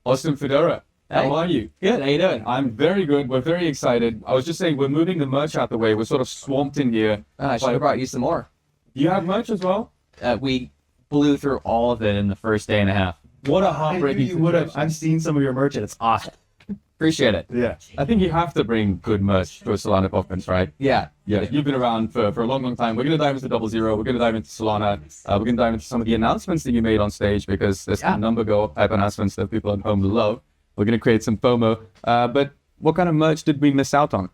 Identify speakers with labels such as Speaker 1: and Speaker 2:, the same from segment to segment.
Speaker 1: Austin Federa.
Speaker 2: Hey.
Speaker 1: How are you?
Speaker 2: Good. How you doing?
Speaker 1: I'm very good. We're very excited. I was just saying, we're moving the merch out the way. We're sort of swamped in here.
Speaker 2: I should have brought you some more.
Speaker 1: Do you have merch as well?
Speaker 2: We blew through all of it in the first day and a half.
Speaker 1: What a
Speaker 3: I knew
Speaker 1: heartbreaking
Speaker 3: you would have.
Speaker 1: situation.
Speaker 3: I've seen some of your merch and it's awesome.
Speaker 2: Appreciate it.
Speaker 3: Yeah.
Speaker 1: I think you have to bring good merch to a Solana conference, right?
Speaker 2: Yeah.
Speaker 1: Yeah, you've been around for a long, long time. We're going to dive into DoubleZero. We're going to dive into Solana. We're going to dive into some of the announcements that you made on stage, because there's some number go up type announcements that people at home love. We're going to create some FOMO. But what kind of merch did we miss out on?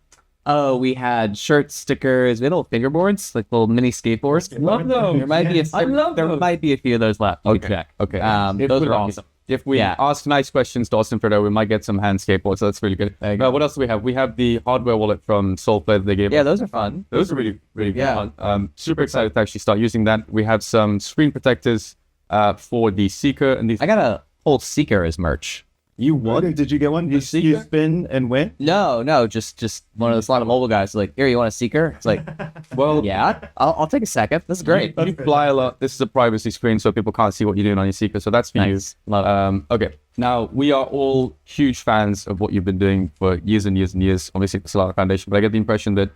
Speaker 2: Oh, we had shirts, stickers, little fingerboards, like little mini skateboards.
Speaker 1: Love those.
Speaker 2: There might be
Speaker 1: I love
Speaker 2: there
Speaker 1: those.
Speaker 2: might be a few of those left. You can check.
Speaker 1: Okay.
Speaker 2: Those are awesome.
Speaker 1: If we ask nice questions to Austin Federa, we might get some hand skateboards, so that's really good. What else do we have? We have the hardware wallet from Solplay that they gave us.
Speaker 2: Yeah, those are fun.
Speaker 1: Those are really, really fun. Super excited to actually start using that. We have some screen protectors for the Seeker. And these.
Speaker 2: I got a whole Seeker as merch.
Speaker 3: You won? Did you get one? You spin and win?
Speaker 2: No, just one of the Solana mobile guys. Like, here, you want a Seeker? It's like,
Speaker 1: Well,
Speaker 2: yeah, I'll take a second. This is great.
Speaker 1: You fly a lot. This is a privacy screen, so people can't see what you're doing on your Seeker. So that's for
Speaker 2: Nice.
Speaker 1: you.
Speaker 2: Love it.
Speaker 1: Okay. Now, we are all huge fans of what you've been doing for years and years and years. Obviously, the Solana Foundation. But I get the impression that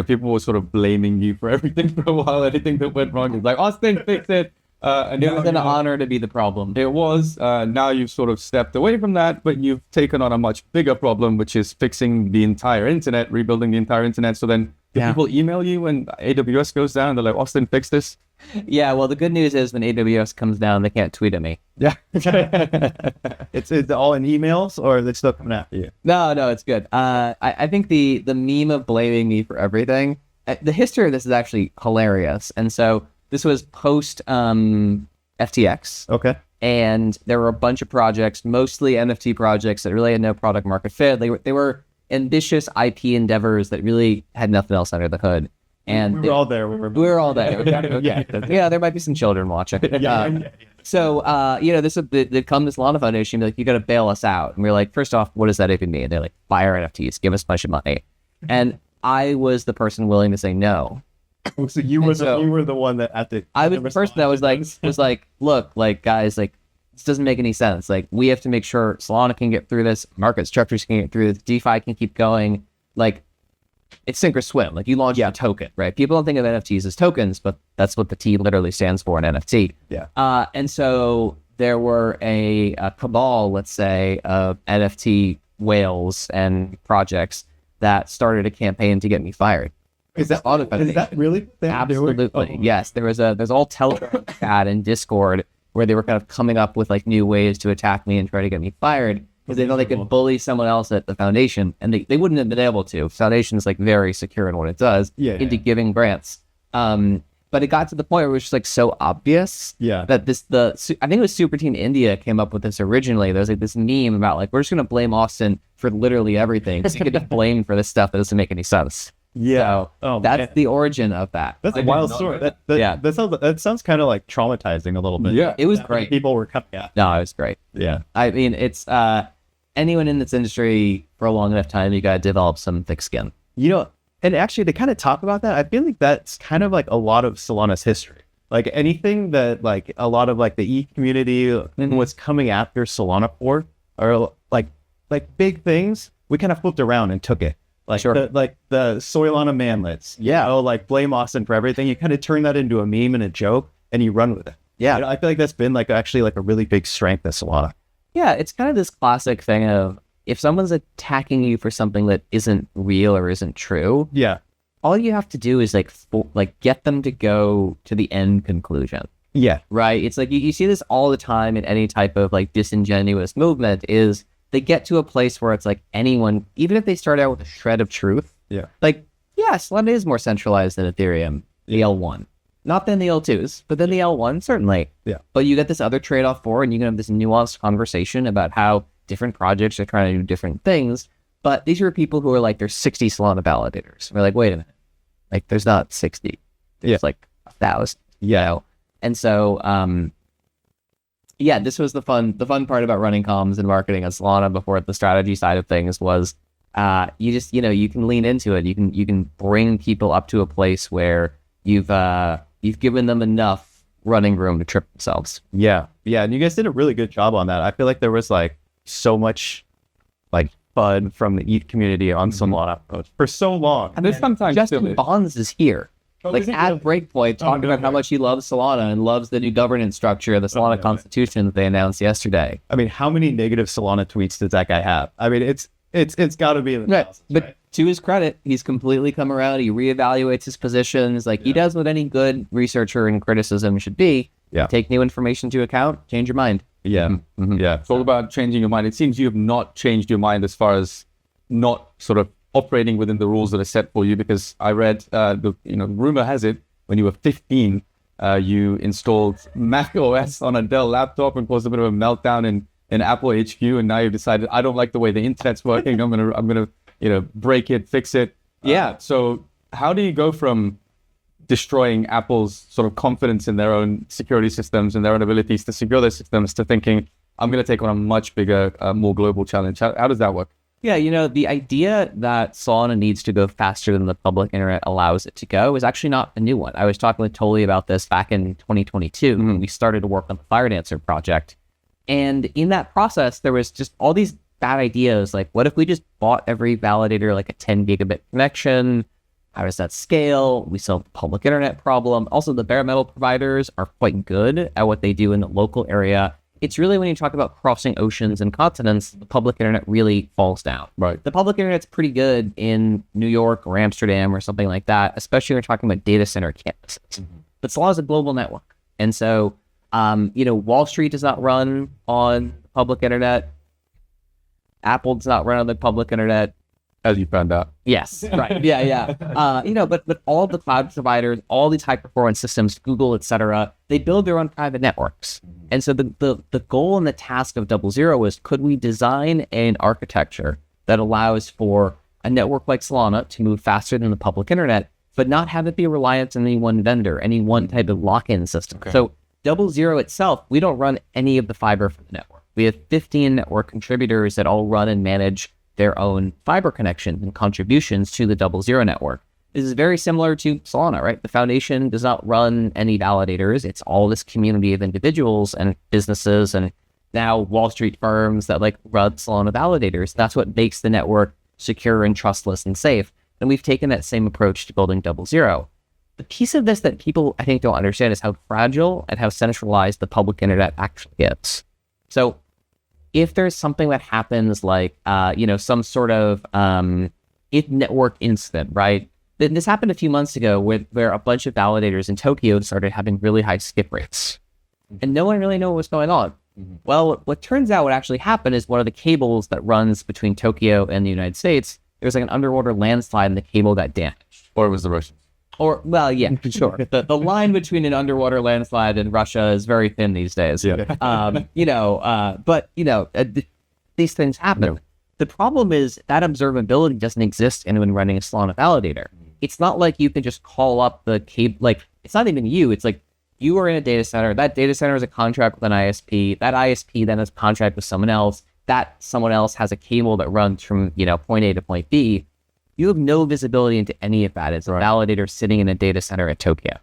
Speaker 1: people were sort of blaming you for everything for a while. Anything that went wrong is like, Austin, fix it. And
Speaker 2: It was an honor to be the problem.
Speaker 1: It was. Now you've sort of stepped away from that, but you've taken on a much bigger problem, which is fixing the entire internet, rebuilding the entire internet. So then people email you when AWS goes down, they're like, Austin, fix this.
Speaker 2: Yeah, well, the good news is when AWS comes down, they can't tweet at me.
Speaker 3: Yeah. It's all in emails, or they're still coming after you?
Speaker 2: No, it's good. I think the meme of blaming me for everything, the history of this is actually hilarious. And so this was post FTX.
Speaker 3: Okay.
Speaker 2: And there were a bunch of projects, mostly NFT projects that really had no product market fit. They were ambitious IP endeavors that really had nothing else under the hood. And
Speaker 3: we were all there.
Speaker 2: we were all there. Yeah, there might be some children watching. So, they come to Solana Foundation and be like, you got to bail us out. And we're like, first off, what does that even mean? They're like, buy our NFTs, give us a bunch of money. And I was the person willing to say no.
Speaker 3: So you were the one that at the.
Speaker 2: I was the person that was like, look, like, guys, like, this doesn't make any sense. Like, we have to make sure Solana can get through this, market structures can get through this, DeFi can keep going. Like, it's sink or swim. Like, you launch a token, right? People don't think of NFTs as tokens, but that's what the T literally stands for in NFT.
Speaker 3: Yeah.
Speaker 2: And so there were a cabal, let's say, of NFT whales and projects that started a campaign to get me fired.
Speaker 3: Is that really?
Speaker 2: Absolutely. Yes. There's all Telegram chat and Discord where they were kind of coming up with like new ways to attack me and try to get me fired because they know they could bully someone else at the foundation, and they wouldn't have been able to. Foundation is like very secure in what it does into giving grants. But it got to the point where it was just like so obvious that I think it was Super Team India came up with this originally. There was like this meme about like, we're just going to blame Austin for literally everything. So you get blamed for this stuff that doesn't make any sense.
Speaker 3: Yeah.
Speaker 2: So that's the origin of that.
Speaker 3: That's a wild story. That sounds kind of like traumatizing a little bit.
Speaker 2: Yeah. It was great.
Speaker 3: People were coming out.
Speaker 2: No, it was great.
Speaker 3: Yeah.
Speaker 2: I mean, it's anyone in this industry for a long enough time, you got to develop some thick skin.
Speaker 3: And actually, they kind of talk about that. I feel like that's kind of like a lot of Solana's history. Like anything that like a lot of like the E community and what's coming after Solana Floor are like big things. We kind of flipped around and took it. Like the Solana manlets.
Speaker 2: Yeah.
Speaker 3: Like blame Austin for everything. You kind of turn that into a meme and a joke, and you run with it.
Speaker 2: Yeah.
Speaker 3: I feel like that's been like actually like a really big strength of Solana.
Speaker 2: Yeah, it's kind of this classic thing of if someone's attacking you for something that isn't real or isn't true, all you have to do is like get them to go to the end conclusion.
Speaker 3: Yeah.
Speaker 2: Right? It's like you see this all the time in any type of like disingenuous movement is they get to a place where it's like anyone, even if they start out with a shred of truth, like, yes, Solana is more centralized than Ethereum, the L1. Not than the L2s, but then the L1, certainly.
Speaker 3: Yeah.
Speaker 2: But you get this other trade-off for, and you can have this nuanced conversation about how different projects are trying to do different things. But these are people who are like, there's 60 Solana validators. We're like, wait a minute. Like, there's not 60. There's like 1,000.
Speaker 3: Yeah.
Speaker 2: And so, this was the fun part about running comms and marketing at Solana before the strategy side of things was you just, you can lean into it. You can bring people up to a place where you've given them enough running room to trip themselves.
Speaker 3: Yeah. And you guys did a really good job on that. I feel like there was like so much like fun from the ETH community on Solana for so long.
Speaker 1: And there's sometimes
Speaker 2: Justin Bonds is here. Like at Breakpoint, talking about how much he loves Solana and loves the new governance structure of the Solana Constitution that they announced yesterday.
Speaker 3: I mean, how many negative Solana tweets does that guy have? I mean, it's got to be in the thousands,
Speaker 2: But
Speaker 3: right?
Speaker 2: to his credit, he's completely come around. He reevaluates his positions. Like he does what any good researcher and criticism should be.
Speaker 3: Yeah.
Speaker 2: Take new information into account, change your mind.
Speaker 3: Yeah, yeah.
Speaker 1: It's all about changing your mind. It seems you have not changed your mind as far as not sort of operating within the rules that are set for you, because I read the rumor has it when you were 15, you installed Mac OS on a Dell laptop and caused a bit of a meltdown in Apple HQ, and now you've decided I don't like the way the internet's working. I'm gonna break it, fix it. So how do you go from destroying Apple's sort of confidence in their own security systems and their own abilities to secure their systems to thinking I'm going to take on a much bigger, more global challenge? How does that work?
Speaker 2: Yeah, the idea that Solana needs to go faster than the public internet allows it to go is actually not a new one. I was talking with Toli about this back in 2022 when we started to work on the FireDancer project. And in that process, there was just all these bad ideas. Like, what if we just bought every validator like a 10 gigabit connection? How does that scale? We solve the public internet problem. Also, the bare metal providers are quite good at what they do in the local area. It's really when you talk about crossing oceans and continents, the public internet really falls down.
Speaker 1: Right.
Speaker 2: The public internet's pretty good in New York or Amsterdam or something like that, especially when you're talking about data center campuses. But Solana's a global network. And so, Wall Street does not run on the public internet. Apple does not run on the public internet.
Speaker 1: As you found out.
Speaker 2: Yes, right. Yeah. But all the cloud providers, all these high performance systems, Google, etc., they build their own private networks. And so the goal and the task of DoubleZero is, could we design an architecture that allows for a network like Solana to move faster than the public internet, but not have it be reliant on any one vendor, any one type of lock-in system. Okay. So DoubleZero itself, we don't run any of the fiber for the network. We have 15 network contributors that all run and manage their own fiber connections and contributions to the DoubleZero network. This is very similar to Solana, right? The foundation does not run any validators. It's all this community of individuals and businesses and now Wall Street firms that run Solana validators. That's what makes the network secure and trustless and safe. And we've taken that same approach to building DoubleZero. The piece of this that people, I think, don't understand is how fragile and how centralized the public internet actually is. So if there's something that happens like, some sort of network incident, right? This happened a few months ago where a bunch of validators in Tokyo started having really high skip rates. And no one really knew what was going on. Well, what turns out what actually happened is one of the cables that runs between Tokyo and the United States, there was an underwater landslide and the cable got damaged.
Speaker 1: Or it was the Russians.
Speaker 2: Or, well, yeah, sure. The line between an underwater landslide and Russia is very thin these days.
Speaker 1: Yeah.
Speaker 2: These things happen. No. The problem is that observability doesn't exist when running a Solana validator. It's not like you can just call up the cable. It's not even you. It's like you are in a data center. That data center has a contract with an ISP. That ISP then has a contract with someone else. That someone else has a cable that runs from, point A to point B. You have no visibility into any of that. It's a validator sitting in a data center at Tokyo.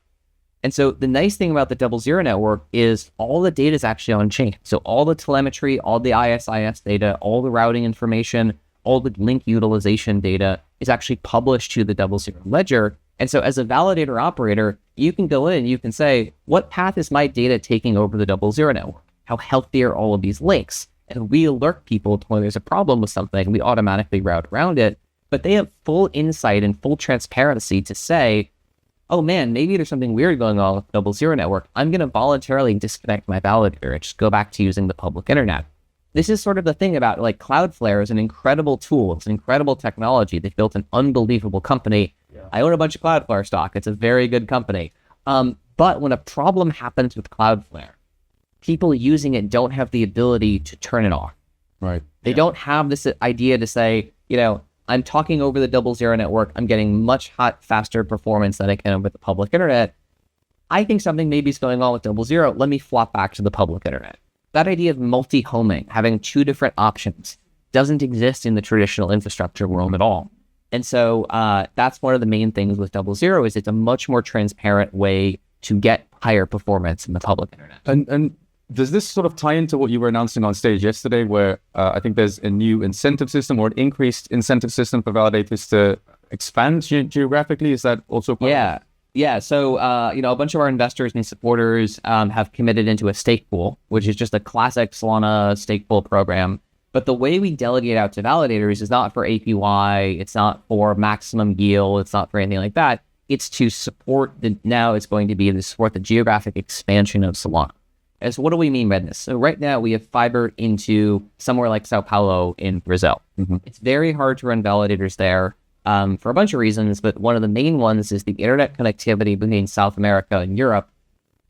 Speaker 2: And so the nice thing about the DoubleZero network is all the data is actually on chain. So all the telemetry, all the ISIS data, all the routing information, all the link utilization data is actually published to the DoubleZero ledger. And so as a validator operator, you can go in and you can say, what path is my data taking over the DoubleZero network? How healthy are all of these links? And we alert people to when there's a problem with something, we automatically route around it. But they have full insight and full transparency to say, oh man, maybe there's something weird going on with the DoubleZero network. I'm going to voluntarily disconnect my validator and just go back to using the public internet. This is sort of the thing about Cloudflare is an incredible tool. It's an incredible technology. They've built an unbelievable company. Yeah. I own a bunch of Cloudflare stock. It's a very good company. But when a problem happens with Cloudflare, people using it don't have the ability to turn it off.
Speaker 1: Right.
Speaker 2: They don't have this idea to say, I'm talking over the DoubleZero network. I'm getting much faster performance than I can with the public internet. I think something maybe is going on with DoubleZero. Let me flop back to the public internet. That idea of multi-homing, having two different options, doesn't exist in the traditional infrastructure world at all. And so that's one of the main things with DoubleZero is it's a much more transparent way to get higher performance in the public internet.
Speaker 1: And does this sort of tie into what you were announcing on stage yesterday, where I think there's a new incentive system or an increased incentive system for validators to expand geographically? Is that also part of it?
Speaker 2: Yeah. So, a bunch of our investors and supporters have committed into a stake pool, which is just a classic Solana stake pool program. But the way we delegate out to validators is not for APY. It's not for maximum yield. It's not for anything like that. It's to support now it's going to be to support the geographic expansion of Solana. And so what do we mean by this? So right now we have fiber into somewhere like Sao Paulo in Brazil. It's very hard to run validators there for a bunch of reasons, but one of the main ones is the internet connectivity between South America and Europe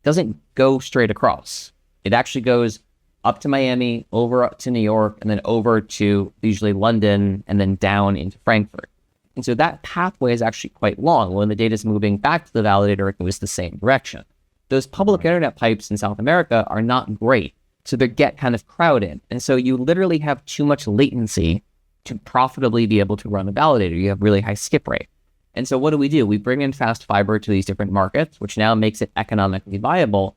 Speaker 2: doesn't go straight across. It actually goes up to Miami, over to New York, and then over to usually London, and then down into Frankfurt. And so that pathway is actually quite long. When the data is moving back to the validator, it goes the same direction. Those public internet pipes in South America are not great, so they get kind of crowded. And so you literally have too much latency to profitably be able to run a validator. You have really high skip rate. And so what do? We bring in fast fiber to these different markets, which now makes it economically viable.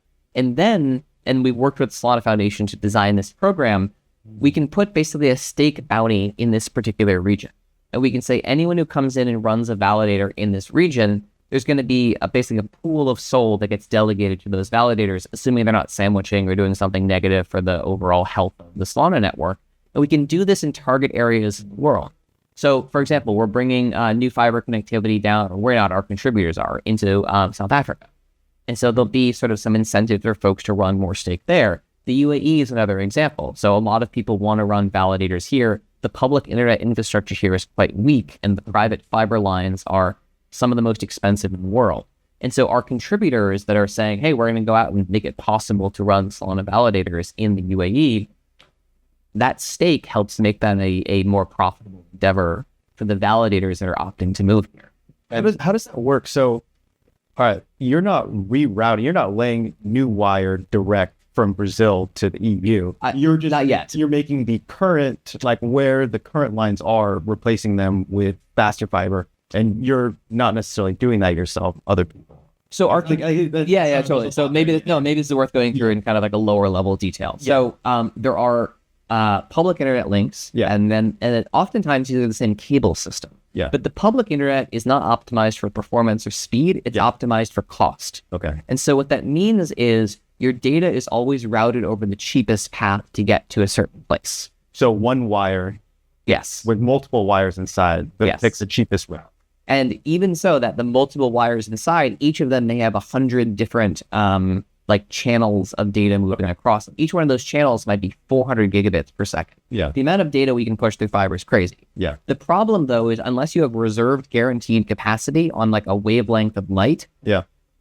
Speaker 2: And we worked with Solana Foundation to design this program. We can put basically a stake bounty in this particular region. And we can say anyone who comes in and runs a validator in this region, there's going to be basically a pool of SOL that gets delegated to those validators, assuming they're not sandwiching or doing something negative for the overall health of the Solana network. And we can do this in target areas of the world. So, for example, we're bringing new fiber connectivity down, or we're not, our contributors are, into South Africa. And so there'll be sort of some incentive for folks to run more stake there. The UAE is another example. So a lot of people want to run validators here. The public internet infrastructure here is quite weak, and the private fiber lines are some of the most expensive in the world. And so our contributors that are saying, hey, we're going to go out and make it possible to run Solana validators in the UAE, that stake helps make that a more profitable endeavor for the validators that are opting to move here.
Speaker 3: How does that work? So, all right, you're not rerouting, you're not laying new wire direct from Brazil to the EU. You're just
Speaker 2: not yet.
Speaker 3: You're making the current, like where the current lines are, replacing them with faster fiber, and you're not necessarily doing that yourself. Other people.
Speaker 2: So our totally. So maybe this is worth going through in kind of like a lower level detail. So there are public internet links, and then oftentimes these are the same cable system.
Speaker 3: Yeah.
Speaker 2: But the public internet is not optimized for performance or speed. It's optimized for cost.
Speaker 3: Okay.
Speaker 2: And so what that means is your data is always routed over the cheapest path to get to a certain place.
Speaker 3: So one wire,
Speaker 2: yes,
Speaker 3: with multiple wires inside, that picks the cheapest route.
Speaker 2: And even so, that the multiple wires inside, each of them may have 100 different like channels of data moving across them. Each one of those channels might be 400 gigabits per second.
Speaker 3: Yeah.
Speaker 2: The amount of data we can push through fiber is crazy.
Speaker 3: Yeah.
Speaker 2: The problem though is unless you have reserved guaranteed capacity on like a wavelength of light,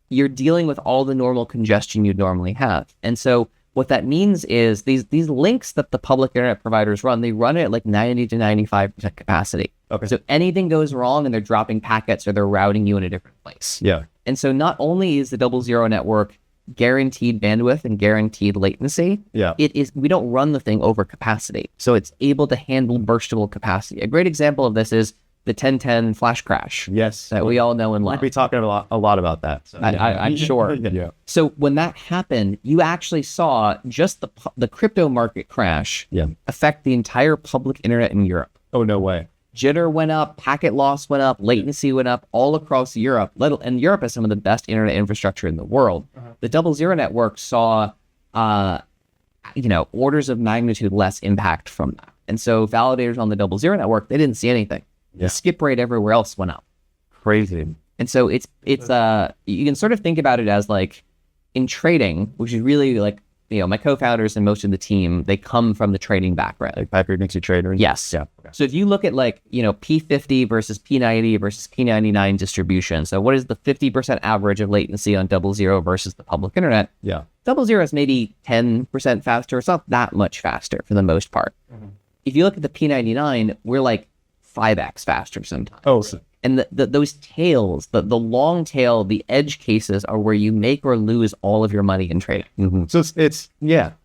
Speaker 2: you're dealing with all the normal congestion you'd normally have. And so what that means is these links that the public internet providers run, they run it at like 90 to 95% capacity.
Speaker 3: Okay.
Speaker 2: So anything goes wrong and they're dropping packets or they're routing you in a different place.
Speaker 3: Yeah.
Speaker 2: And so not only is the DoubleZero network guaranteed bandwidth and guaranteed latency, we don't run the thing over capacity. So it's able to handle burstable capacity. A great example of this is the 1010 flash crash.
Speaker 3: Yes.
Speaker 2: That we all know and love.
Speaker 3: We'll be talking a lot about that. So.
Speaker 2: I'm sure. So when that happened, you actually saw just the crypto market crash affect the entire public internet in Europe.
Speaker 3: Oh, no way.
Speaker 2: Jitter went up, packet loss went up, latency went up all across Europe. And Europe has some of the best internet infrastructure in the world. The DoubleZero network saw, orders of magnitude less impact from that. And so validators on the DoubleZero network, they didn't see anything. The skip rate everywhere else went up.
Speaker 3: Crazy.
Speaker 2: And so it's you can sort of think about it as like in trading, which is really like, my co-founders and most of the team, they come from the trading background.
Speaker 3: Like Piper Nixie trader.
Speaker 2: Yes.
Speaker 3: Yeah. Okay.
Speaker 2: So if you look at like, P50 versus P90 versus P99 distribution. So what is the 50% average of latency on DoubleZero versus the public internet?
Speaker 3: Yeah.
Speaker 2: DoubleZero is maybe 10% faster. It's not that much faster for the most part. If you look at the P99, we're like 5x faster sometimes.
Speaker 3: Oh,
Speaker 2: and those tails, the long tail, the edge cases are where you make or lose all of your money in trading.
Speaker 3: So it's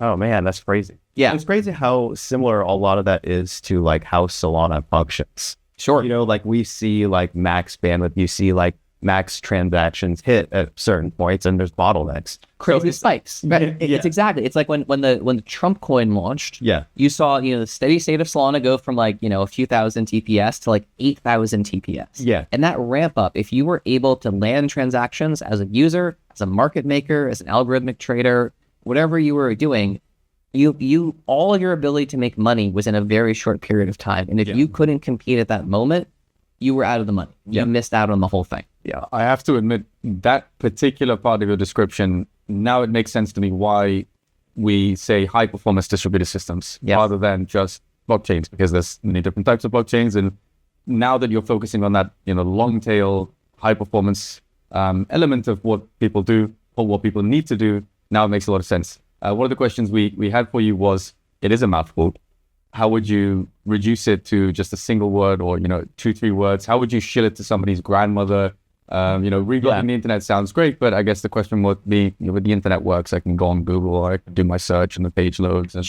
Speaker 3: oh man, that's crazy.
Speaker 2: Yeah.
Speaker 3: It's crazy how similar a lot of that is to like how Solana functions.
Speaker 2: Sure.
Speaker 3: Like we see like max bandwidth, you see like max transactions hit at certain points, and there's bottlenecks.
Speaker 2: Crazy spikes. Right. It's exactly. It's like when the Trump coin launched.
Speaker 3: Yeah.
Speaker 2: You saw the steady state of Solana go from like a few thousand TPS to like 8,000 TPS.
Speaker 3: Yeah.
Speaker 2: And that ramp up, if you were able to land transactions as a user, as a market maker, as an algorithmic trader, whatever you were doing, you all of your ability to make money was in a very short period of time. And if you couldn't compete at that moment, you were out of the money. You missed out on the whole thing.
Speaker 1: Yeah, I have to admit that particular part of your description, now it makes sense to me why we say high performance distributed systems rather than just blockchains, because there's many different types of blockchains. And now that you're focusing on that, long tail, high performance element of what people do or what people need to do, now it makes a lot of sense. One of the questions we had for you was, it is a mouthful. How would you reduce it to just a single word or, 2-3 words? How would you shill it to somebody's grandmother? Reblogging the internet sounds great, but I guess the question would be, with the internet works, I can go on Google or I can do my search and the page loads. And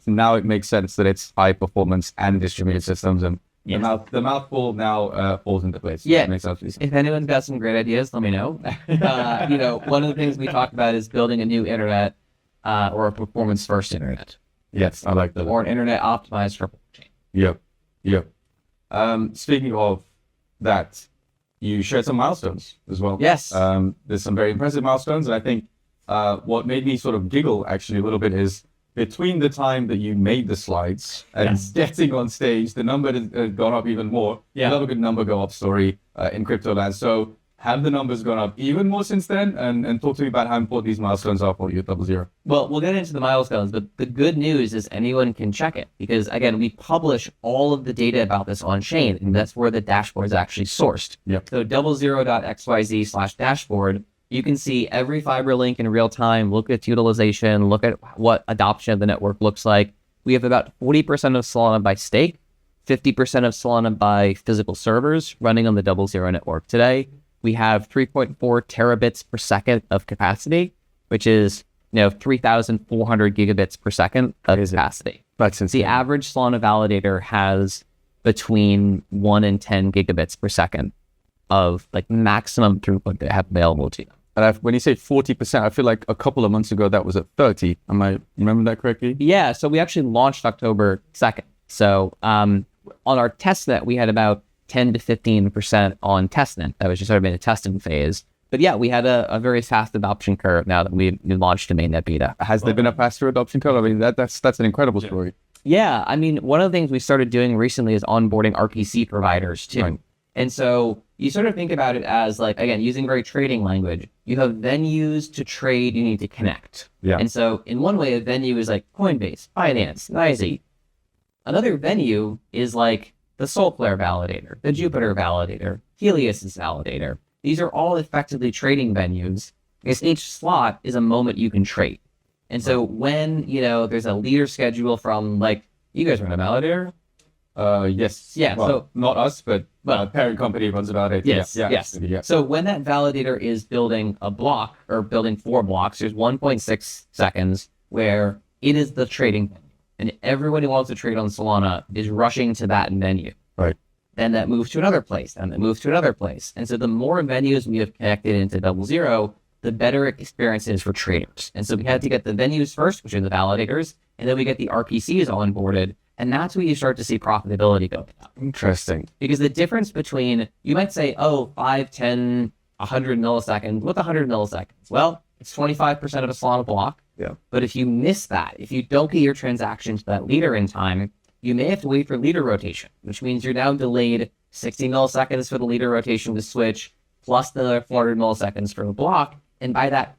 Speaker 1: now it makes sense that it's high performance and distributed systems, and the mouthful now falls into place.
Speaker 2: Yeah.
Speaker 1: It makes sense.
Speaker 2: If anyone's got some great ideas, let me know. One of the things we talked about is building a new internet or a performance first internet.
Speaker 1: Yes, I like that.
Speaker 2: Or an internet optimized for blockchain.
Speaker 1: Yep. Speaking of that, you shared some milestones as well.
Speaker 2: Yes.
Speaker 1: There's some very impressive milestones. And I think what made me sort of giggle actually a little bit is between the time that you made the slides and getting on stage, the number has gone up even more.
Speaker 2: Yeah.
Speaker 1: Another good number go up story in crypto land. So have the numbers gone up even more since then? And talk to me about how important these milestones are for you at DoubleZero.
Speaker 2: Well, we'll get into the milestones, but the good news is anyone can check it because, again, we publish all of the data about this on chain, and that's where the dashboard is actually sourced.
Speaker 1: Yep.
Speaker 2: So doublezero.xyz/dashboard, you can see every fiber link in real time, look at utilization, look at what adoption of the network looks like. We have about 40% of Solana by stake, 50% of Solana by physical servers running on the DoubleZero network today. We have 3.4 terabits per second of capacity, which is 3,400 gigabits per second of capacity.
Speaker 1: That's insane.
Speaker 2: The average Solana validator has between 1 and 10 gigabits per second of like maximum throughput they have available to them.
Speaker 1: And when you say 40%, I feel like a couple of months ago that was at 30. Am I remember that correctly?
Speaker 2: Yeah. So we actually launched October 2nd. So on our testnet, we had about 10 to 15% on testnet. That was just sort of in a testing phase. But yeah, we had a very fast adoption curve now that we launched the mainnet beta.
Speaker 1: Has there been a faster adoption curve? I mean, that's an incredible story.
Speaker 2: Yeah. I mean, one of the things we started doing recently is onboarding RPC providers too.
Speaker 1: Right.
Speaker 2: And so you sort of think about it as like, again, using very trading language, you have venues to trade, you need to connect.
Speaker 1: Yeah.
Speaker 2: And so in one way, a venue is like Coinbase, Binance, NYSE. Another venue is like the Solflare validator, the Jupiter validator, Helios's validator. These are all effectively trading venues because each slot is a moment you can trade. And so when, there's a leader schedule from like, you guys run a validator?
Speaker 1: Yes.
Speaker 2: Yeah.
Speaker 1: Well,
Speaker 2: so
Speaker 1: not us, but parent company runs about it.
Speaker 2: Yes.
Speaker 1: Yes.
Speaker 2: So when that validator is building a block or building 4 blocks, there's 1.6 seconds where it is the trading venue. And everyone who wants to trade on Solana is rushing to that venue.
Speaker 1: Right.
Speaker 2: Then that moves to another place, and that moves to another place. And so the more venues we have connected into DoubleZero, the better experience is for traders. And so we had to get the venues first, which are the validators, and then we get the RPCs onboarded. And that's where you start to see profitability go up.
Speaker 1: Interesting.
Speaker 2: Because the difference between, you might say, 5, 10, 100 milliseconds. What's 100 milliseconds? Well, it's 25% of a Solana block.
Speaker 1: Yeah.
Speaker 2: But if you miss that, if you don't get your transaction to that leader in time, you may have to wait for leader rotation, which means you're now delayed 60 milliseconds for the leader rotation to switch, plus another 400 milliseconds for the block. And by that,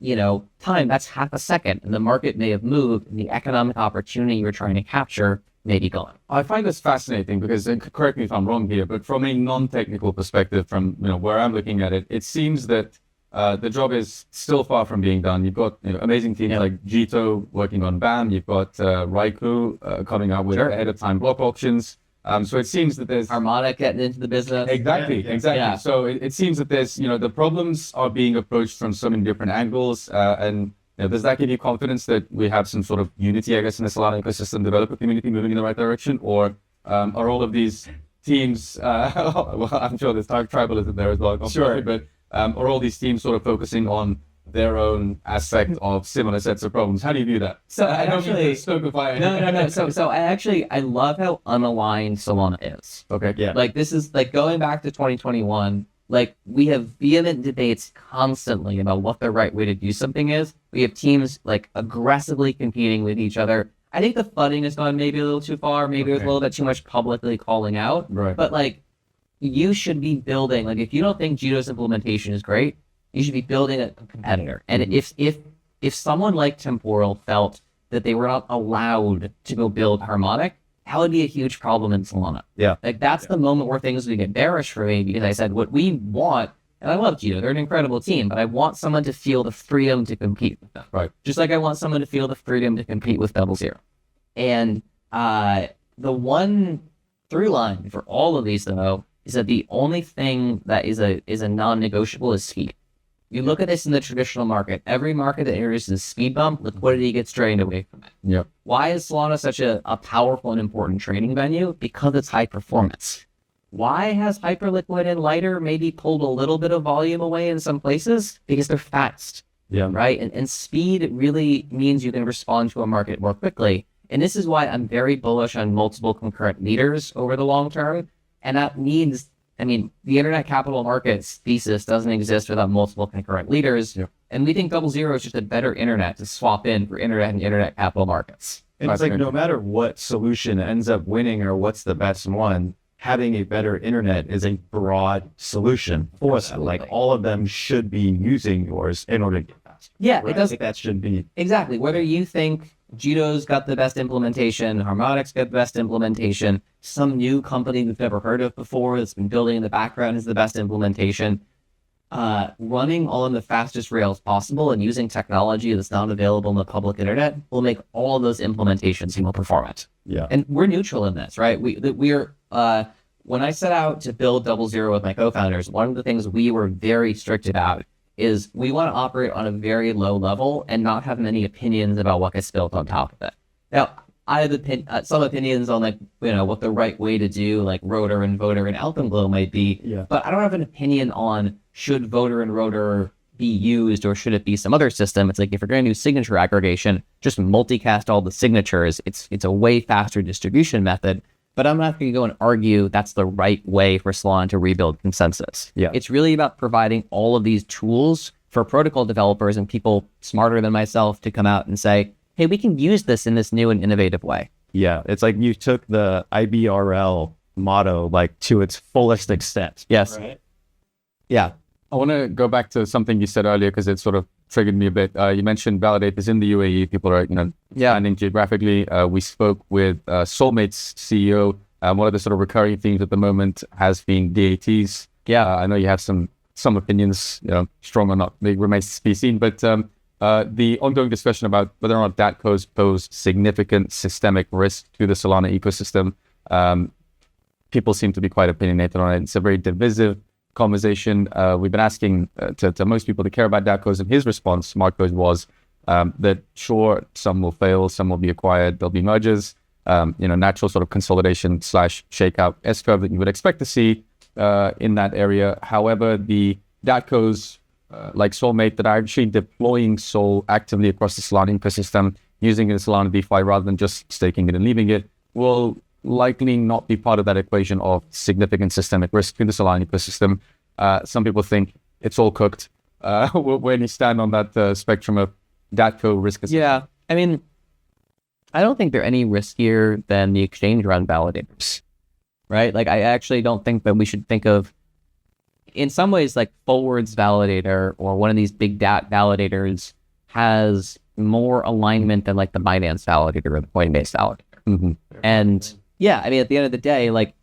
Speaker 2: time, that's half a second. And the market may have moved, and the economic opportunity you're trying to capture may be gone.
Speaker 1: I find this fascinating because, and correct me if I'm wrong here, but from a non-technical perspective, from where I'm looking at it, it seems that the job is still far from being done. You've got amazing teams like Jito working on BAM. You've got Raiku coming out with ahead of time block auctions. So it seems that there's
Speaker 2: Harmonic getting into the business.
Speaker 1: Exactly. Yeah. So it seems that there's the problems are being approached from so many different angles, and does that give you confidence that we have some sort of unity, I guess, in the Solana ecosystem developer community moving in the right direction, or are all of these teams? Well, I'm sure there's tribalism there as well, but or all these teams sort of focusing on their own aspect of similar sets of problems? How do you view that?
Speaker 2: So I
Speaker 1: don't mean
Speaker 2: actually
Speaker 1: to stokify
Speaker 2: no. So I love how unaligned Solana is.
Speaker 1: Okay.
Speaker 3: Yeah.
Speaker 2: Like this is like going back to 2021. Like we have vehement debates constantly about what the right way to do something is. We have teams like aggressively competing with each other. I think the funding has gone maybe a little too far. Maybe it was a little bit too much publicly calling out.
Speaker 1: Right.
Speaker 2: But like you should be building, like if you don't think Judo's implementation is great, you should be building a competitor. And if someone like Temporal felt that they were not allowed to go build Harmonic, that would be a huge problem in Solana.
Speaker 3: Yeah.
Speaker 2: Like that's the moment where things would get bearish for me, because I said what we want, and I love Judo, they're an incredible team, but I want someone to feel the freedom to compete with them.
Speaker 1: Right.
Speaker 2: Just like I want someone to feel the freedom to compete with DoubleZero. And the one through line for all of these though is that the only thing that is a non-negotiable is speed. You look at this in the traditional market, every market that introduces a speed bump, liquidity gets drained away from it.
Speaker 1: Yep.
Speaker 2: Why is Solana such a powerful and important trading venue? Because it's high performance. Why has Hyperliquid and Lighter maybe pulled a little bit of volume away in some places? Because they're fast,
Speaker 3: Yeah.
Speaker 2: right? And speed really means you can respond to a market more quickly. And this is why I'm very bullish on multiple concurrent leaders over the long term. And that means, I mean, the internet capital markets thesis doesn't exist without multiple concurrent leaders.
Speaker 1: Yep.
Speaker 2: And we think DoubleZero is just a better internet to swap in for internet and internet capital markets.
Speaker 3: And it's like no matter what solution ends up winning or what's the best one, having a better internet is a broad solution for that. Like all of them should be using yours in order to get faster.
Speaker 2: Yeah,
Speaker 3: Right?
Speaker 2: it does.
Speaker 3: I think that should be
Speaker 2: Exactly. Whether you think Judo's got the best implementation, Harmonic's got the best implementation, some new company we've never heard of before that's been building in the background is the best implementation, running all in the fastest rails possible and using technology that's not available in the public internet will make all of those implementations more performant.
Speaker 3: yeah.
Speaker 2: And we're neutral in this, right? We're when I set out to build DoubleZero with my co-founders, one of the things we were very strict about is we want to operate on a very low level and not have many opinions about what gets built on top of it. Now, I have some opinions on like, what the right way to do like Rotor and Voter and Alpenglow might be,
Speaker 3: Yeah.
Speaker 2: but I don't have an opinion on should Voter and Rotor be used or should it be some other system. It's like if you're going to do signature aggregation, just multicast all the signatures. It's a way faster distribution method. But I'm not going to go and argue that's the right way for Solana to rebuild consensus.
Speaker 3: Yeah.
Speaker 2: It's really about providing all of these tools for protocol developers and people smarter than myself to come out and say, hey, we can use this in this new and innovative way.
Speaker 3: Yeah. It's like you took the IBRL motto like to its fullest extent.
Speaker 2: Yes.
Speaker 3: Right?
Speaker 2: Yeah.
Speaker 1: I want to go back to something you said earlier because it sort of triggered me a bit. You mentioned Validators in the UAE. People are, expanding geographically. We spoke with Soulmate's CEO. One of the sort of recurring themes at the moment has been DATs.
Speaker 2: Yeah.
Speaker 1: I know you have some opinions, strong or not, it remains to be seen. But the ongoing discussion about whether or not DATCOs pose significant systemic risk to the Solana ecosystem, people seem to be quite opinionated on it. It's a very divisive conversation. We've been asking to most people to care about DATCOs, and his response, Marco's, was that sure, some will fail, some will be acquired, there'll be mergers, natural sort of consolidation / shakeout S-curve that you would expect to see in that area. However, the DATCOs like Soulmate that are actually deploying Sol actively across the Solana ecosystem, using it in Solana DeFi rather than just staking it and leaving it, will likely not be part of that equation of significant systemic risk in the Solana ecosystem. Some people think it's all cooked. Where do you stand on that spectrum of DATCO risk assessment?
Speaker 2: Yeah. I mean, I don't think they're any riskier than the exchange run validators, right? Like, I actually don't think that we should think of, in some ways, like Forward's validator or one of these big DAT validators has more alignment than like the Binance validator or the Coinbase validator.
Speaker 1: Mm-hmm.
Speaker 2: And yeah, I mean, at the end of the day, like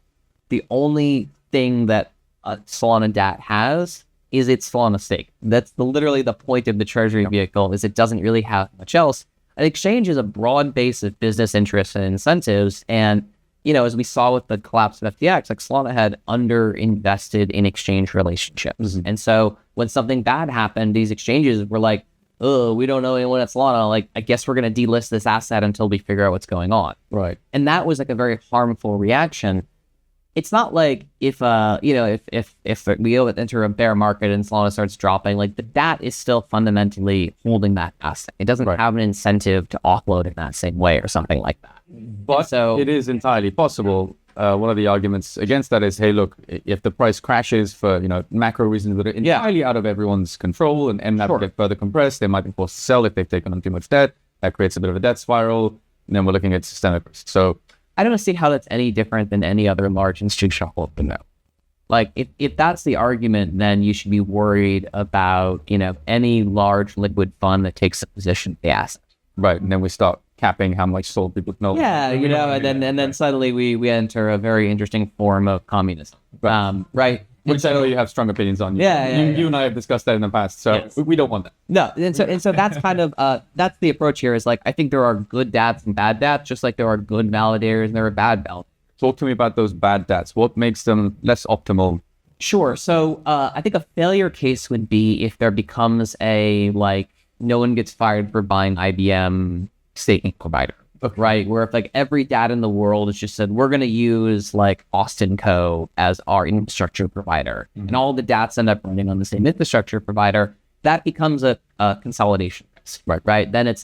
Speaker 2: the only thing that Solana DAT has is its Solana stake. That's literally the point of the treasury vehicle, is it doesn't really have much else. An exchange is a broad base of business interests and incentives. And, as we saw with the collapse of FTX, like Solana had underinvested in exchange relationships. Mm-hmm. And so when something bad happened, these exchanges were like, oh, we don't know anyone at Solana. Like, I guess we're going to delist this asset until we figure out what's going on.
Speaker 1: Right.
Speaker 2: And that was like a very harmful reaction. it's not like if we enter a bear market and Solana starts dropping, like the DAT is still fundamentally holding that asset. It doesn't have an incentive to offload in that same way or something like that.
Speaker 1: But so it is entirely possible. One of the arguments against that is, hey, look, if the price crashes for macro reasons that are entirely out of everyone's control and that get further compressed, they might be forced to sell if they've taken on too much debt. That creates a bit of a debt spiral, and then we're looking at systemic risk. So
Speaker 2: I don't see how that's any different than any other large institutional holder now. Like, if that's the argument, then you should be worried about, any large liquid fund that takes a position in the asset.
Speaker 1: Right, and then we start capping how much sold people know.
Speaker 2: Yeah, and then suddenly we enter a very interesting form of communism. Right.
Speaker 1: Which I know you have strong opinions on. You and I have discussed that in the past, so we don't want that.
Speaker 2: No, and so that's kind of that's the approach here. Is like, I think there are good DATs and bad DATs, just like there are good validators and there are bad validators.
Speaker 1: Talk to me about those bad DATs. What makes them less optimal?
Speaker 2: Sure. So I think a failure case would be if there becomes no one gets fired for buying IBM staking provider. Right, where if every DAT in the world is just said, we're going to use Austin Co as our infrastructure provider, and all the DATs end up running on the same infrastructure provider, that becomes a consolidation risk, right? Then it's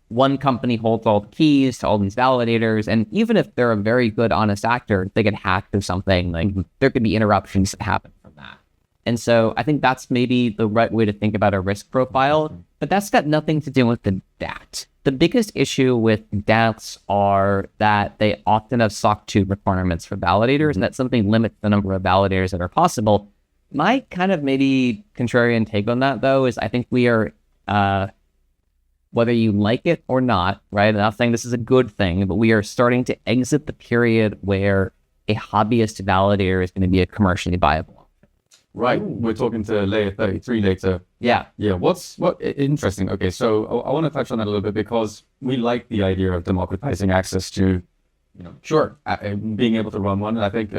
Speaker 2: one company holds all the keys to all these validators, and even if they're a very good, honest actor, they get hacked or something, there could be interruptions that happen from that. And so I think that's maybe the right way to think about a risk profile, but that's got nothing to do with the DAT. The biggest issue with DATs are that they often have SOC 2 requirements for validators, and that something limits the number of validators that are possible. My kind of maybe contrarian take on that, though, is I think we are, whether you like it or not, right? I'm not saying this is a good thing, but we are starting to exit the period where a hobbyist validator is going to be a commercially viable.
Speaker 1: Right, we're talking to layer 33 later.
Speaker 2: Yeah.
Speaker 1: What interesting. Okay, so I want to touch on that a little bit because we like the idea of democratizing access to, being able to run one. And I think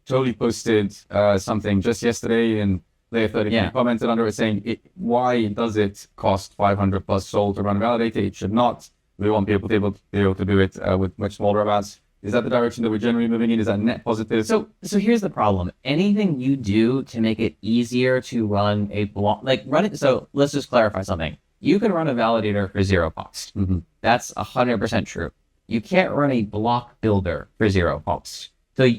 Speaker 1: Jolie posted something just yesterday in layer 33, commented under it saying, why does it cost 500 plus SOL to run a validator? It should not. We want people to be able to do it with much smaller amounts. Is that the direction that we're generally moving in? Is that net positive?
Speaker 2: So here's the problem. Anything you do to make it easier to run a block, so let's just clarify something. You can run a validator for zero cost.
Speaker 1: Mm-hmm.
Speaker 2: That's 100% true. You can't run a block builder for zero cost.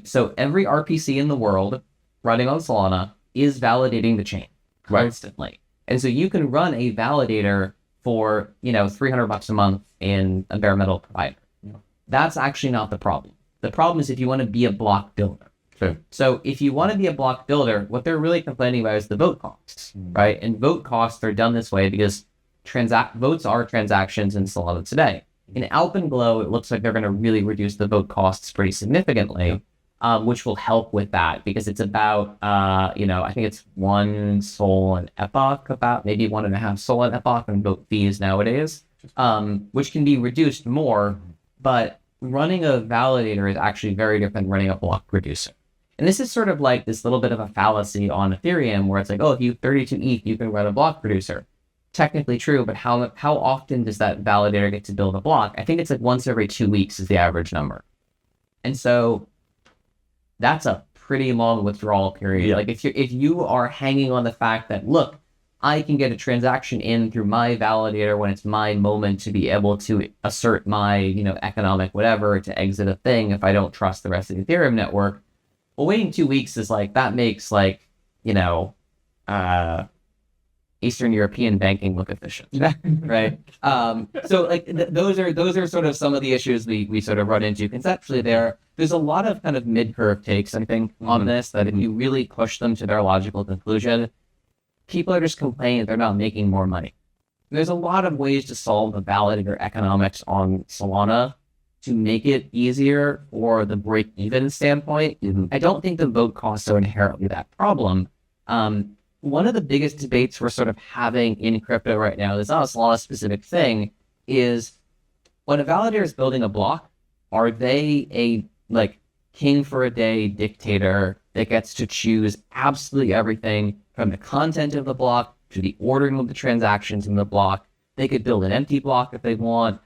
Speaker 2: So every RPC in the world running on Solana is validating the chain constantly. Right. And so you can run a validator for, $300 a month in a bare metal provider. That's actually not the problem. The problem is if you want to be a block builder.
Speaker 1: Sure.
Speaker 2: So if you want to be a block builder, what they're really complaining about is the vote costs, right? And vote costs are done this way because votes are transactions in Solana today. In Alpenglow, it looks like they're going to really reduce the vote costs pretty significantly, which will help with that because it's about, I think it's 1 SOL an epoch, about maybe 1.5 SOL an epoch on vote fees nowadays, which can be reduced more. But running a validator is actually very different than running a block producer. And this is sort of like this little bit of a fallacy on Ethereum where it's if you 32 ETH, you can run a block producer. Technically true, but how often does that validator get to build a block? I think it's once every 2 weeks is the average number. And so that's a pretty long withdrawal period.
Speaker 1: Yeah.
Speaker 2: If you are hanging on the fact that, look, I can get a transaction in through my validator when it's my moment to be able to assert my, economic whatever to exit a thing if I don't trust the rest of the Ethereum network. Well, waiting 2 weeks is that makes Eastern European banking look efficient, right? Those are sort of some of the issues we sort of run into conceptually there. There's a lot of kind of mid-curve takes, I think, on this that if you really push them to their logical conclusion, people are just complaining they're not making more money. There's a lot of ways to solve the validator economics on Solana to make it easier for the break-even standpoint.
Speaker 1: Mm-hmm.
Speaker 2: I don't think the vote costs are inherently that problem. One of the biggest debates we're sort of having in crypto right now, it's not a Solana-specific thing, is when a validator is building a block, are they a king for a day dictator that gets to choose absolutely everything from the content of the block to the ordering of the transactions in the block? They could build an empty block if they want.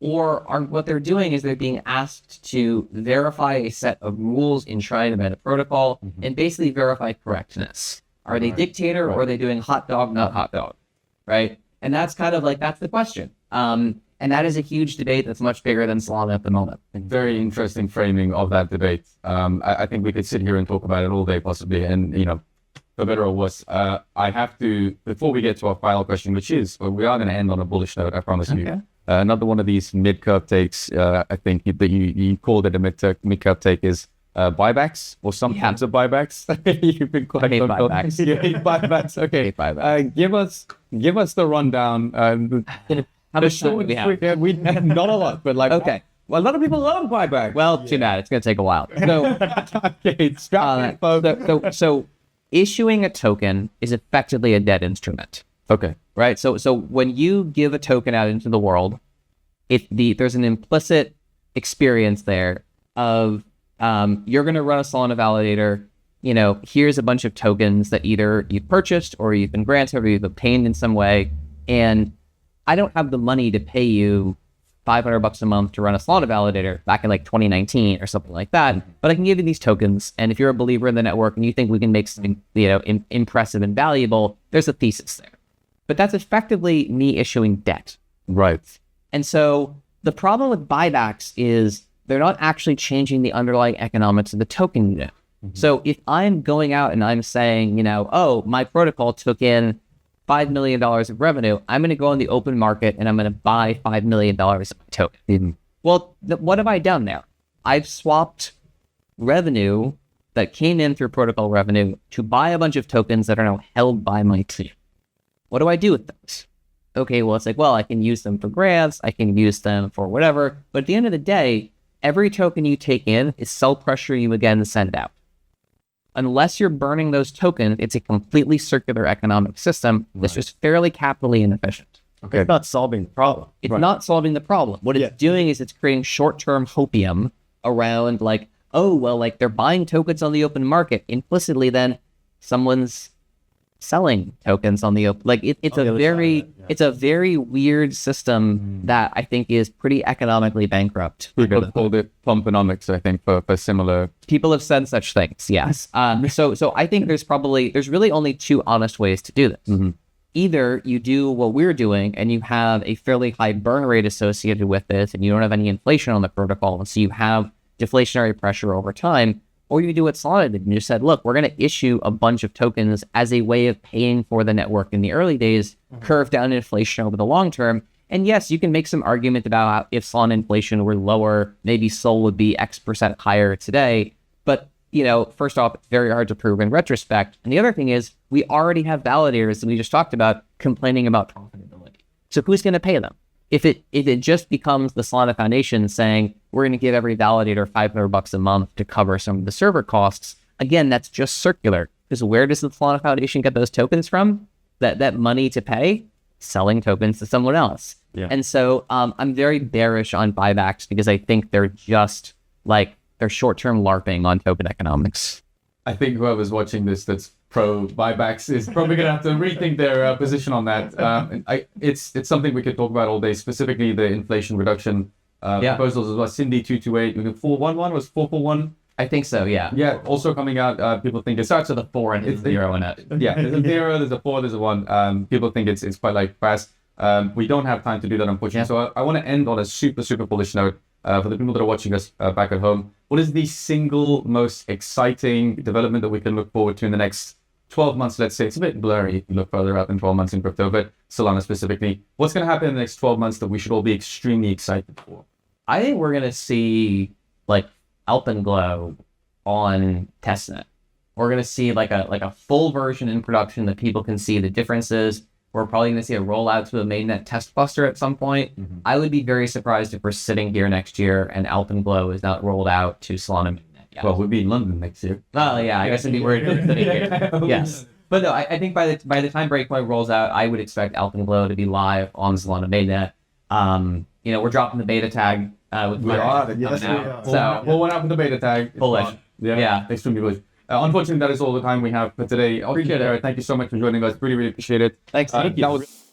Speaker 2: or are what they're doing is they're being asked to verify a set of rules enshrined by the protocol and basically verify correctness. Are they dictator or are they doing hot dog, not hot dog, right? And that's kind of like, that's the question. And that is a huge debate that's much bigger than Solana at the moment.
Speaker 1: Very interesting framing of that debate. I think we could sit here and talk about it all day possibly. And, you know, for better or worse, I have to, before we get to our final question, which is, well, we are going to end on a bullish note, I promise you. Another one of these mid-curve takes, I think that you called it a mid-curve take is buybacks or some kinds of buybacks. You've been quite
Speaker 2: buybacks.
Speaker 1: You hate buybacks. Okay.
Speaker 2: Buybacks.
Speaker 1: Give us the rundown.
Speaker 2: How much time do we have?
Speaker 1: We not a lot, but like,
Speaker 2: Okay.
Speaker 1: well, a lot of people love buybacks.
Speaker 2: Well, too bad. It's going to take a while. So,
Speaker 1: Okay, strap in,
Speaker 2: so issuing a token is effectively a debt instrument,
Speaker 1: Okay.
Speaker 2: right? So when you give a token out into the world, there's an implicit experience there of you're going to run a Solana validator. You know, here's a bunch of tokens that either you've purchased or you've been granted or you've obtained in some way, and I don't have the money to pay you $500 a month to run a Solana validator back in like 2019 or something like that. But I can give you these tokens, and if you're a believer in the network and you think we can make something, you know, impressive and valuable, there's a thesis there. But that's effectively me issuing debt.
Speaker 1: Right.
Speaker 2: And so the problem with buybacks is they're not actually changing the underlying economics of the token unit. So if I'm going out and I'm saying, you know, oh, my protocol took in $5 million of revenue, I'm going to go on the open market and I'm going to buy $5 million of my token. Well, what have I done there? I've swapped revenue that came in through protocol revenue to buy a bunch of tokens that are now held by my team. What do I do with those? Okay, well, it's like, well, I can use them for grants, I can use them for whatever, but at the end of the day, every token you take in is sell pressure you again send out. Unless you're burning those tokens, it's a completely circular economic system that's just fairly capitally inefficient.
Speaker 3: Okay. It's not solving the problem.
Speaker 2: It's not solving the problem. What it's doing is it's creating short-term hopium around like, oh, well, like they're buying tokens on the open market. Implicitly, then someone's selling tokens on the open. Like it's a very weird system that I think is pretty economically bankrupt.
Speaker 1: People have called it pumponomics, I think, for similar.
Speaker 2: People have said such things, yes. So I think there's really only two honest ways to do this. Either you do what we're doing and you have a fairly high burn rate associated with this and you don't have any inflation on the protocol, and so you have deflationary pressure over time, or you do what Solana did and you said, look, we're going to issue a bunch of tokens as a way of paying for the network in the early days, curve down inflation over the long term. And yes, you can make some argument about how if Solana inflation were lower, maybe SOL would be X% higher today. But, you know, first off, it's very hard to prove in retrospect. And the other thing is we already have validators that we just talked about complaining about profitability. So who's going to pay them? If it just becomes the Solana Foundation saying, we're going to give every validator $500 a month to cover some of the server costs, again, that's just circular. Because where does the Solana Foundation get those tokens from? That money to pay? Selling tokens to someone else. And so I'm very bearish on buybacks because I think they're just like, they're short-term LARPing on token economics.
Speaker 1: I think whoever's watching this that's pro buybacks is probably going to have to rethink their position on that. It's something we could talk about all day, specifically the inflation reduction proposals as well. Cindy 228, 411 was 441.
Speaker 2: I think so, yeah.
Speaker 1: Yeah, also coming out, people think it starts with a 4 and it's 0 in it. Yeah, there's a 0, there's a 4, there's a 1. People think it's quite like fast. We don't have time to do that, unfortunately. So I want to end on a super, super bullish note. For the people that are watching us back at home, what is the single most exciting development that we can look forward to in the next 12 months? Let's say it's a bit blurry if you look further out than 12 months in crypto, but Solana specifically. What's going to happen in the next 12 months that we should all be extremely excited for?
Speaker 2: I think we're going to see like Alpenglow on testnet. We're going to see like a full version in production that people can see the differences. We're probably going to see a rollout to a mainnet test cluster at some point. I would be very surprised if we're sitting here next year and Alpenglow is not rolled out to Solana mainnet yet.
Speaker 1: Well, we'll be in London next year.
Speaker 2: Oh yeah, I guess I'd be worried if we're sitting here. Yes. But no, I think by the time Breakpoint rolls out, I would expect Alpenglow to be live on Solana mainnet. You know, we're dropping the beta tag with
Speaker 1: We are. Yes, we are.
Speaker 2: So
Speaker 1: Well, what happened to beta tag? It's
Speaker 2: bullish.
Speaker 1: fun. Yeah, extremely bullish. Unfortunately, that is all the time we have for today. Appreciate it. Thank you so much for joining us. Really, really appreciate it.
Speaker 2: thanks.
Speaker 1: That was